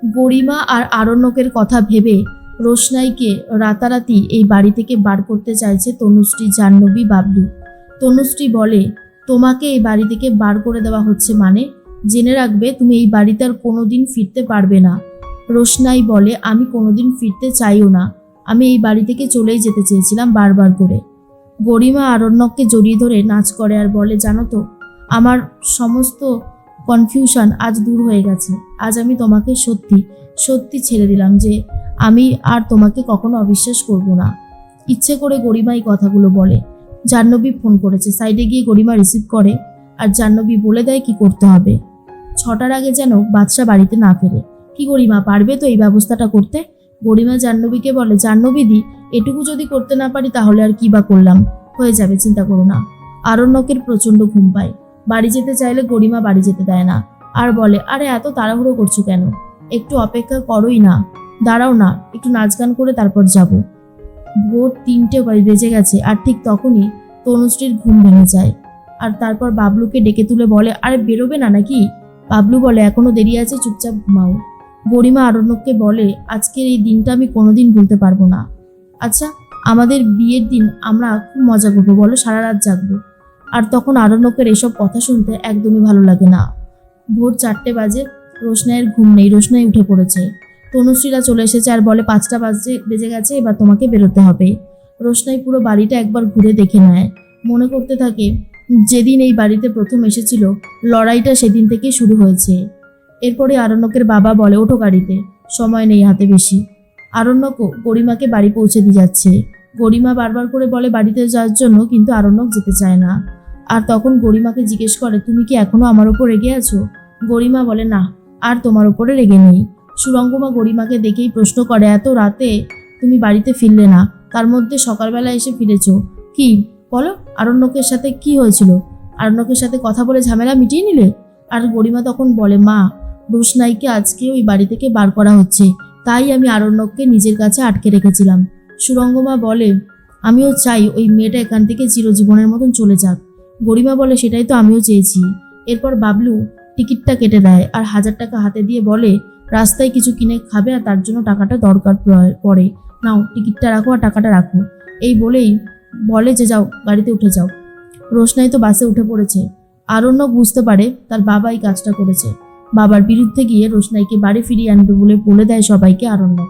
গরিমা আর আরণ্যকের কথা ভেবে রোশনাইকে রাতারাতি এই বাড়ি থেকে বার করতে চাইছে তনুশ্রী, জাহ্নবী, বাবলু। তনুশ্রী বলে, তোমাকে এই বাড়ি থেকে বার করে দেওয়া হচ্ছে মানে জেনে রাখবে তুমি এই বাড়িতে আর কোনোদিন ফিরতে পারবে না। রোশনাই বলে, আমি কোনোদিন ফিরতে চাইও না, আমি এই বাড়ি থেকে চলেই যেতে চেয়েছিলাম বারবার করে। গরিমা আরণ্যককে জড়িয়ে ধরে নাচ করে আর বলে, জানো তো আমার সমস্ত কনফিউশন আজ দূর হয়ে গেছে। আজ আমি তোমাকে সত্যি সত্যি ছেড়ে দিলাম যে আমি আর তোমাকে কখনো অবিশ্বাস করব না। ইচ্ছে করে গরিমা এই কথাগুলো বলে। জাহ্নবী ফোন করেছে, সাইডে গিয়ে গরিমা রিসিভ করে আর জাহ্নবী বলে দেয় কি করতে হবে। 6টার আগে যেন বাদশা বাড়িতে না ফেরে। কি গরিমা, পারবে তো এই ব্যবস্থাটা করতে? গরিমা জাহ্নবীকে বলে, জাহ্নবীদি এটুকু যদি করতে না পারি তাহলে আর কি বা করলাম, হয়ে যাবে, চিন্তা করো না। আরণ্যকের প্রচণ্ড ঘুম পায়। বাড়ি যেতে চাইলে গরিমা বাড়ি যেতে দেয় না আর বলে, আরে এত তাড়াহুড়ো করছো কেন, একটু অপেক্ষা করোই না, দাঁড়াও না, একটু নাচ গান করে তারপর যাব। ভোর 3টে বেজে গেছে আর ঠিক তখনই তনুশ্রীর ঘুম ভেঙে যায় আর তারপর বাবলুকে ডেকে তুলে বলে, আরে বেরোবে না নাকি? বাবলু বলে, এখনো দেরি আছে, চুপচাপ ঘুমাও। গরিমা আরণ্যককে বলে, আজকের এই দিনটা আমি কোনোদিন ভুলতে পারবো না। আচ্ছা, আমাদের বিয়ের দিন আমরা খুব মজা করবো, বলো, সারা রাত জাগবো। আর তখন আরণ্যকের এসব কথা শুনতে একদমই ভালো লাগে না। ভোর 4টে বাজে, রোশনাইয়ের ঘুম নেই, রোশনাই উঠে পড়েছে। তনুশ্রীরা চলে এসেছে আর বলে, 5টা বেজে গেছে, এবার তোমাকে বেরোতে হবে। রোশনাই পুরো বাড়িটা একবার ঘুরে দেখে নেয়, মনে করতে থাকে যেদিন এই বাড়িতে প্রথম এসেছিল লড়াইটা সেদিন থেকেই শুরু হয়েছে। এরপরে আরণ্যকের বাবা বলে, ওঠো গাড়িতে, সময় নেই হাতে বেশি। আরণ্যকও গরিমাকে বাড়ি পৌঁছে দিয়ে যাচ্ছে। গরিমা বারবার করে বলে বাড়িতে যাওয়ার জন্য, কিন্তু আরণ্যক যেতে চায় না। আর তখন গরিমাকে জিজ্ঞেস করে, তুমি কি এখনো আমার ওপর রেগে আছো? গরিমা বলে, না, আর তোমার ওপরে রেগে নেই। সুরঙ্গমা গরিমাকে দেখেই প্রশ্ন করে, এত রাতে তুমি বাড়িতে ফিরলে না, তার মধ্যে সকালবেলা এসে ফিরেছো, কি বলো, আরণ্যকের সাথে কি হয়েছিল? আরণ্যকের সাথে কথা বলে ঝামেলা মিটিয়ে নিলে? আর গরিমা তখন বলে, মা, রোশনাইকে আজকে ওই বাড়ি থেকে বার করা হচ্ছে, তাই আমি আরণ্যককে নিজের কাছে আটকে রেখেছিলাম। সুরঙ্গমা বলে, আমিও চাই ওই মেয়েটা এখান থেকে চিরজীবনের মতন চলে যাক। গরিমা বলে, সেটাই তো আমিও চেয়েছি। এরপর বাবলু টিকিটটা কেটে দেয় আর 1000 টাকা হাতে দিয়ে বলে, রাস্তায় কিছু কিনে খাবে আর তার জন্য টাকাটা দরকার পড়ে, নাও টিকিটটা রাখো আর টাকাটা রাখো। এই বলেই বলে যে যাও, গাড়িতে উঠে যাও। রোশনাই তো বাসে উঠে পড়েছে। আরণ্যক বুঝতে পারে তার বাবাই কাজটা করেছে। বাবার বিরুদ্ধে গিয়ে রোশনাইকে বাড়ি ফিরিয়ে আনবে বলে দেয় সবাইকে আরণ্যক।